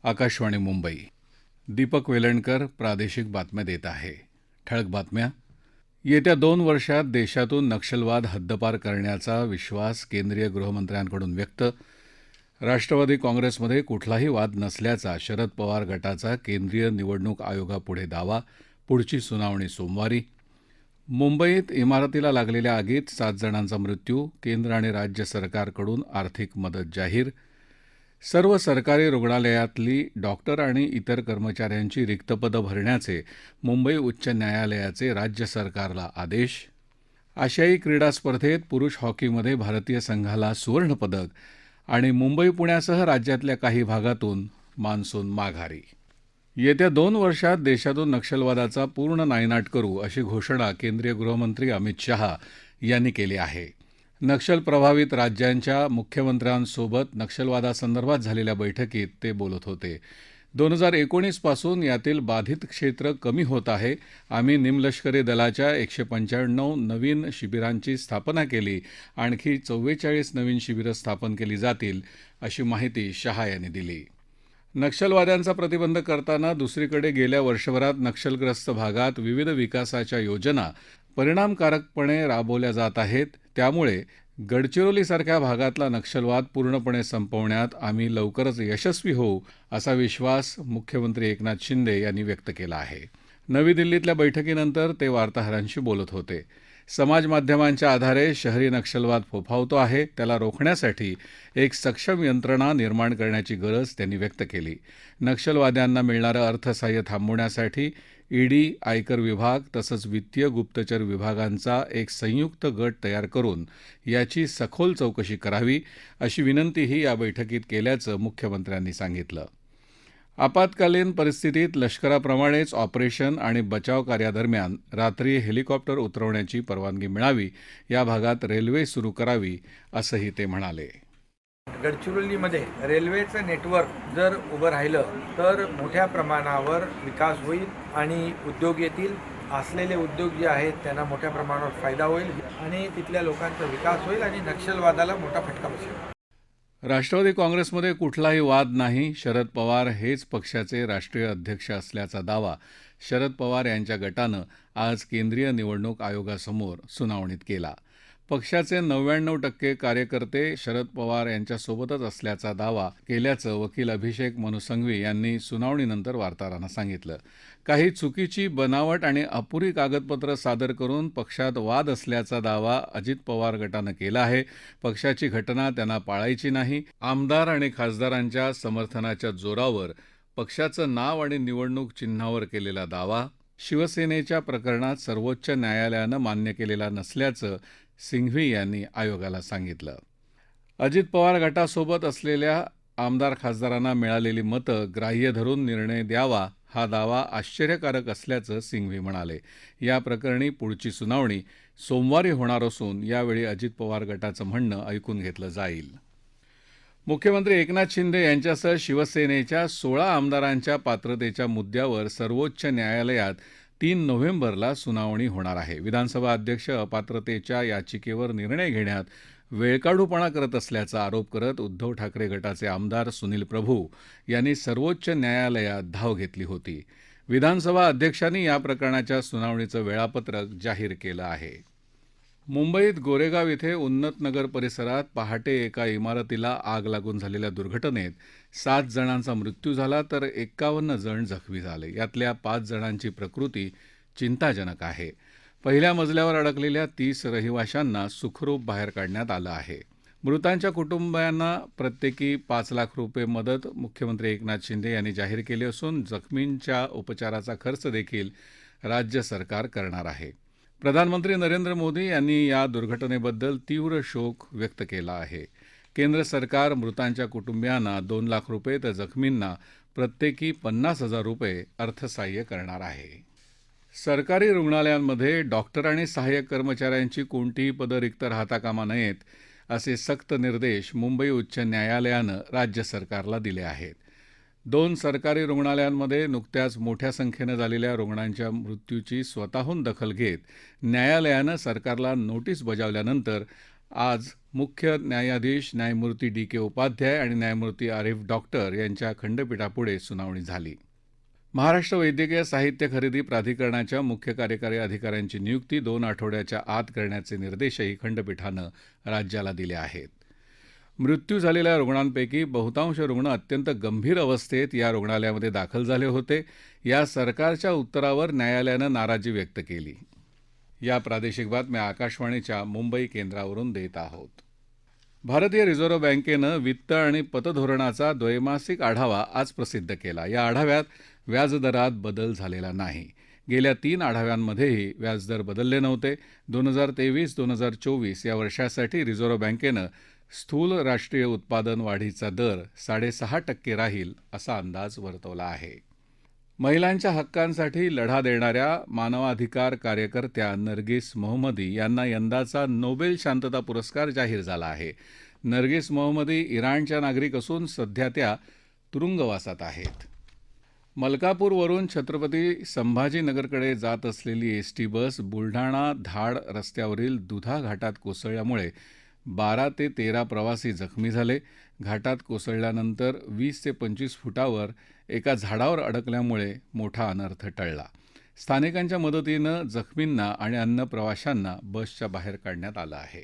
आकाशवाणी मुंबई. दीपक वेलणकर प्रादेशिक बातम्या देत आहे. ठळक बातम्या. येत्या 2 वर्षात देशातून नक्षलवाद हद्दपार करण्याचा विश्वास केंद्रीय गृहमंत्र्यांकडून व्यक्त. राष्ट्रवादी काँग्रेसमध्ये कुठलाही वाद नसल्याचा शरद पवार गटाचा केंद्रीय निवडणूक आयोगापुढे दावा. पुढची सुनावणी सोमवारी. मुंबईत इमारतीला लागलेल्या आगीत 7 जणांचा मृत्यू. केंद्र आणि राज्य सरकारकडून आर्थिक मदत जाहीर. सर्व सरकारी रुग्णालयातली डॉक्टर आणि इतर कर्मचाऱ्यांची रिक्त पदं भरण्याचे मुंबई उच्च न्यायालयाचे राज्य सरकारला आदेश. आशियाई क्रीडा स्पर्धेत पुरुष हॉकीमध्ये भारतीय संघाला सुवर्णपदक आणि मुंबई पुण्यासह राज्यातल्या काही भागातून मान्सून माघारी. येत्या 2 वर्षात देशातून नक्षलवादाचा पूर्ण नायनाट करू अशी घोषणा केंद्रीय गृहमंत्री अमित शहा यांनी केली आहे. नक्षल प्रभावित राज्यांच्या मुख्यमंत्र्यांसोबत नक्षलवादासंदर्भात झालेल्या बैठकीत ते बोलत होते. 2019 पासून यातील बाधित क्षेत्र कमी होत आहे. आम्ही निमलष्करी दलाच्या 195 नवीन शिबिरांची स्थापना केली. आणखी 44 नवीन शिबिरं स्थापन केली जातील, अशी माहिती शहा यांनी दिली. नक्षलवाद्यांचा प्रतिबंध करताना दुसरीकडे गेल्या वर्षभरात नक्षलग्रस्त भागात विविध विकासाच्या योजना परिणामकारकपणे राबवल्या जात आहेत. त्यामुळे गडचिरोलीसारख्या भागातला नक्षलवाद पूर्णपणे संपवण्यात आम्ही लवकरच यशस्वी होऊ, असा विश्वास मुख्यमंत्री एकनाथ शिंदे यांनी व्यक्त केला आहे. नवी दिल्लीतल्या बैठकीनंतर ते वार्ताहरांशी बोलत होते. समाजमाध्यमांच्या आधारे शहरी नक्षलवाद फोफावतो आहे. त्याला रोखण्यासाठी एक सक्षम यंत्रणा निर्माण करण्याची गरज त्यांनी व्यक्त केली. नक्षलवाद्यांना मिळणारं अर्थसहाय्य थांबवण्यासाठी ईडी, आयकर विभाग तसंच वित्तीय गुप्तचर विभागांचा एक संयुक्त गट तयार करून याची सखोल चौकशी करावी, अशी विनंतीही या बैठकीत केल्याचं मुख्यमंत्र्यांनी सांगितलं. आपत्कालीन परिस्थितीत लष्कराप्रमाणेच ऑपरेशन आणि बचाव कार्यादरम्यान रात्री हेलिकॉप्टर उतरवण्याची परवानगी मिळावी, या भागात रेल्वे सुरू करावी, असंही ते म्हणाले. गडचिरोलीमध्ये रेल्वेचं नेटवर्क जर उभं राहिलं तर मोठ्या प्रमाणावर विकास होईल आणि उद्योग येतील. असलेले उद्योग जे आहेत त्यांना मोठ्या प्रमाणावर फायदा होईल आणि तिथल्या लोकांचा विकास होईल आणि नक्षलवादाला मोठा फटका बसेल. राष्ट्रवादी काँग्रेसमध्ये कुठलाही वाद नाही. शरद पवार हेच पक्षाचे राष्ट्रीय अध्यक्ष असल्याचा दावा शरद पवार यांच्या गटानं आज केंद्रीय निवडणूक आयोगासमोर सुनावणीत केला. पक्षाचे 99% कार्यकर्ते शरद पवार यांच्यासोबतच असल्याचा दावा केल्याचं वकील अभिषेक मनु संघवी यांनी सुनावणीनंतर वार्ताहरांना सांगितलं. काही चुकीची बनावट आणि अपुरी कागदपत्र सादर करून पक्षात वाद असल्याचा दावा अजित पवार गटानं केला आहे. पक्षाची घटना त्यांना पाळायची नाही. आमदार आणि खासदारांच्या समर्थनाच्या जोरावर पक्षाचं नाव आणि निवडणूक चिन्हावर केलेला दावा शिवसेनेच्या प्रकरणात सर्वोच्च न्यायालयानं मान्य केलेला नसल्याचं सिंघवी यांनी आयोगाला सांगितलं. अजित पवार गटासोबत असलेल्या आमदार खासदारांना मिळालेली मतं ग्राह्य धरून निर्णय द्यावा, हा दावा आश्चर्यकारक असल्याचं सिंघवी म्हणाले. या प्रकरणी पुढची सुनावणी सोमवारी होणार असून यावेळी अजित पवार गटाचं म्हणणं ऐकून घेतलं जाईल. मुख्यमंत्री एकनाथ शिंदे यांच्यासह शिवसेनेच्या 16 आमदारांच्या पात्रतेच्या मुद्द्यावर सर्वोच्च न्यायालयात 3 नोव्हेंबरला सुनावणी होणार आहे. विधानसभा अध्यक्ष अपात्रतेच्या याचिकेवर निर्णय घेण्यात वेळकाढूपणा करत असल्याचा आरोप करत उद्धव ठाकरे गटाचे आमदार सुनील प्रभू यांनी सर्वोच्च न्यायालयात धाव घेतली होती. विधानसभा अध्यक्षांनी या प्रकरणाच्या सुनावणीचं वेळापत्रक जाहीर केलं आहे. मुंबईत गोरेगाव इथे उन्नत नगर परिसरात पहाटे एका इमारतीला आग लागून झालेल्या दुर्घटनेत 7 जणांचा मृत्यू झाला तर 51 जण जखमी झाले. यातल्या 5 जणांची प्रकृती चिंताजनक आहे. पहिल्या मजल्यावर अडकलेल्या 30 रहिवाशांना सुखरूप बाहेर काढण्यात आलं आहे. मृतांच्या कुटुंबियांना प्रत्येकी 5 लाख रुपये मदत मुख्यमंत्री एकनाथ शिंदे यांनी जाहीर केली असून जखमींच्या उपचाराचा खर्च देखील राज्य सरकार करणार आहे. प्रधानमंत्री नरेंद्र मोदी यांनी या दुर्घटनेबद्दल तीव्र शोक व्यक्त केला आहे. केंद्र सरकार मृतांच्या कुटुंबियांना 2 लाख रुपये तर जखमींना प्रत्येकी 50,000 रुपये अर्थसहाय्य करणार आहे. सरकारी रुग्णालयांमध्ये डॉक्टर आणि सहाय्यक कर्मचाऱ्यांची कोणतीही पदं रिक्त राहता कामा नयेत, असे सक्त निर्देश मुंबई उच्च न्यायालयानं राज्य सरकारला दिले आहेत. 2 सरकारी रुग्णालयांमध्ये नुकत्याच मोठ्या संख्येनं झालेल्या रुग्णांच्या मृत्यूची स्वतःहून दखल घेत न्यायालयानं सरकारला नोटीस बजावल्यानंतर आज मुख्य न्यायाधीश न्यायमूर्ती डी.के. उपाध्याय आणि न्यायमूर्ती आरिफ डॉक्टर यांच्या खंडपीठापुढे सुनावणी झाली. महाराष्ट्र वैद्यकीय साहित्य खरेदी प्राधिकरणाच्या मुख्य कार्यकारी अधिकाऱ्यांची नियुक्ती 2 आठवड्याच्या आत करण्याचे निर्देशही खंडपीठानं राज्याला दिले आहेत. मृत्यू झालेल्या रुग्णांपैकी बहुतांश रुग्ण अत्यंत गंभीर अवस्थेत या रुग्णालयामध्ये दाखल झाले होते. या सरकारच्या उत्तरावर न्यायालयानं नाराजी व्यक्त केली. या प्रादेशिक बातम्या आकाशवाणीच्या मुंबई केंद्रावरून देत आहोत. भारतीय रिझर्व्ह बँकेनं वित्त आणि पतधोरणाचा द्वैमासिक आढावा आज प्रसिद्ध केला. या आढाव्यात व्याजदरात बदल झालेला नाही. गेल्या 3 आढाव्यांमध्येही व्याजदर बदलले नव्हते. 2023-2024 या वर्षासाठी रिझर्व्ह बँकेनं स्थूल राष्ट्रीय उत्पादन वाढीचा दर 6.5% राहील असा अंदाज वर्तवला आहे. महिलांच्या हक्कांसाठी लढा देणाऱ्या मानवाधिकार कार्यकर्त्या नर्गिस मोहम्मदी यांना यंदाचा नोबेल शांतता पुरस्कार जाहीर झाला आहे. नर्गिस मोहम्मदी इराणच्या नागरिक असून सध्या त्या तुरुंगवासात आहेत. मलकापूरवरून छत्रपती संभाजीनगरकडे जात असलेली एसटी बस बुलढाणा धाड रस्त्यावरील दुधा घाटात कोसळल्यामुळे 12 ते 13 प्रवासी जखमी झाले. घाटात कोसळल्यानंतर 20 ते 25 फुटावर एका झाडावर अडकल्यामुळे मोठा अनर्थ टळला. स्थानिकांच्या मदतीनं जखमींना आणि अन्य प्रवाशांना बसच्या बाहेर काढण्यात आलं आहे.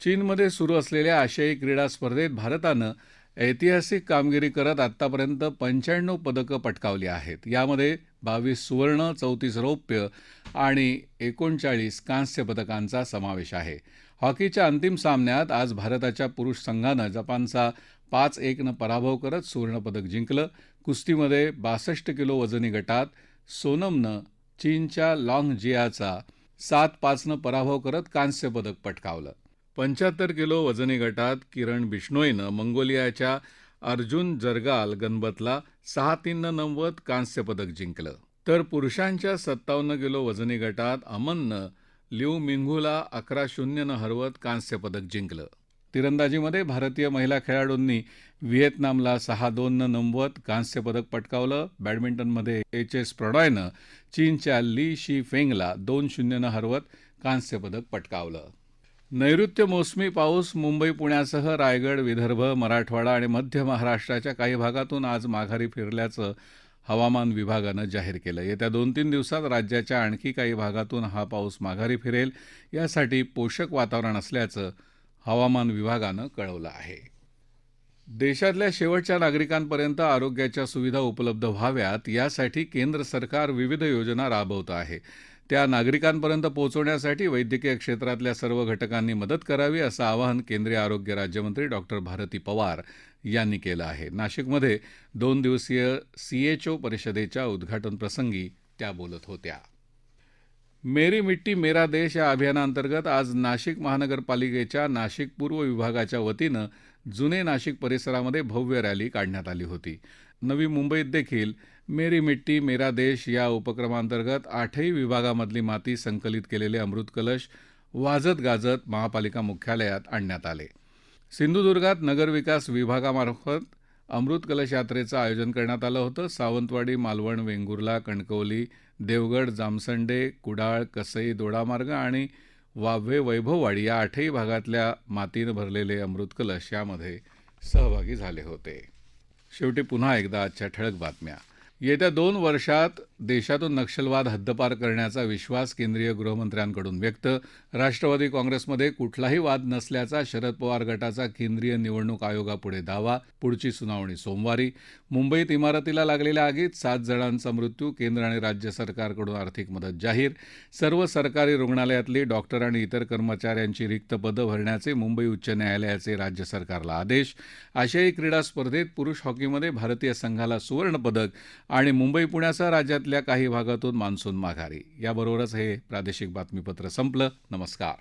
चीनमध्ये सुरू असलेल्या आशियाई क्रीडा स्पर्धेत भारतानं ऐतिहासिक कामगिरी करत आत्तापर्यंत 95 पदकं पटकावली आहेत. यामध्ये 22 सुवर्ण, 34 रौप्य आणि 39 कांस्य पदकांचा समावेश आहे. हॉकीच्या अंतिम सामन्यात आज भारताच्या पुरुष संघानं जपानचा 5-1 पराभव करत सुवर्णपदक जिंकलं. कुस्तीमध्ये 62 किलो वजनी गटात सोनमनं चीनच्या लाँगजियाचा 7-5 पराभव करत कांस्य पदक पटकावलं. 75 किलो वजनी गटात किरण बिश्नोईनं मंगोलियाच्या अर्जुन जरगाल गनबतला 6-3 नमवत कांस्य पदक जिंकलं. तर पुरुषांच्या 57 किलो वजनी गटात अमननं लिऊ मिंगूला 11-0 हरवत कांस्य पदक जिंकलं. तिरंदाजीमध्ये भारतीय महिला खेळाडूंनी व्हिएतनामला 6-2 नमवत कांस्य पदक पटकावलं. बॅडमिंटनमध्ये एच.एस. प्रणॉयनं चीनच्या ली शी फेंगला 2-0 हरवत कांस्य पदक पटकावलं. नैऋत्य मोसमी पाऊस मुंबई पुण्यासह रायगड, विदर्भ, मराठवाडा आणि मध्य महाराष्ट्राच्या काही भागातून आज माघारी फिरल्याचं हवामान विभागानं जाहीर केलं. येत्या 2-3 दिवसात राज्याच्या आणखी काही भागातून हा पाऊस माघारी फिरेल. यासाठी पोषक वातावरण असल्याचं हवामान विभागानं कळवलं आहे. देशातल्या शेवटच्या नागरिकांपर्यंत आरोग्याच्या सुविधा उपलब्ध व्हाव्यात यासाठी केंद्र सरकार विविध योजना राबवतं आहे. त्या नागरिकांपर्यंत पोहोचवण्यासाठी वैद्यकीय क्षेत्रातल्या सर्व घटकांनी मदत करावी असं आवाहन केंद्रीय आरोग्य राज्यमंत्री डॉक्टर भारती पवार यांनी केलं आहे. नाशिकमध्ये 2 दिवसीय सीएचओ परिषदेच्या उद्घाटनप्रसंगी त्या बोलत होत्या. मेरी मिट्टी मेरा देश या अभियानांतर्गत आज नाशिक महानगरपालिकेच्या नाशिक पूर्व विभागाच्या वतीनं जुने नाशिक परिसरामध्ये भव्य रॅली काढण्यात आली होती. नवी मुंबईत देखील मेरी मिट्टी मेरा देश या उपक्रमांतर्गत 8ही विभागामधली माती संकलित केलेले अमृत कलश वाजत गाजत महापालिका मुख्यालयात आणण्यात आले. सिंधुदुर्गात नगरविकास विभागामार्फत अमृत कलश यात्रेचं आयोजन करण्यात आलं होतं. सावंतवाडी, मालवण, वेंगुर्ला, कणकवली, देवगड, जामसंडे, कुडाळ, कसई, दोडामार्ग आणि वाव्हे, वैभववाडी या 8ही भागातल्या मातीनं भरलेले अमृत कलश यामध्ये सहभागी झाले होते. शेवटी पुन्हा एकदा आजच्या ठळक बातम्या. येत्या 2 वर्षात देशातून नक्षलवाद हद्दपार करण्याचा विश्वास केंद्रीय गृहमंत्र्यांकडून व्यक्त. राष्ट्रवादी काँग्रेसमध्ये कुठलाही वाद नसल्याचा शरद पवार गटाचा केंद्रीय निवडणूक आयोगापुढे दावा. पुढची सुनावणी सोमवारी. मुंबईत इमारतीला लागलेल्या आगीत 7 जणांचा मृत्यू. केंद्र आणि राज्य सरकारकडून आर्थिक मदत जाहीर. सर्व सरकारी रुग्णालयातली डॉक्टर आणि इतर कर्मचाऱ्यांची रिक्त पदं भरण्याचे मुंबई उच्च न्यायालयाचे राज्य सरकारला आदेश. आशियाई क्रीडा स्पर्धेत पुरुष हॉकीमध्ये भारतीय संघाला सुवर्णपदक आणि मुंबई पुण्यासह राज्यातल्या काही भागातून मान्सून माघारी. याबरोबरच हे प्रादेशिक बातमीपत्र संपलं. नमस्कार.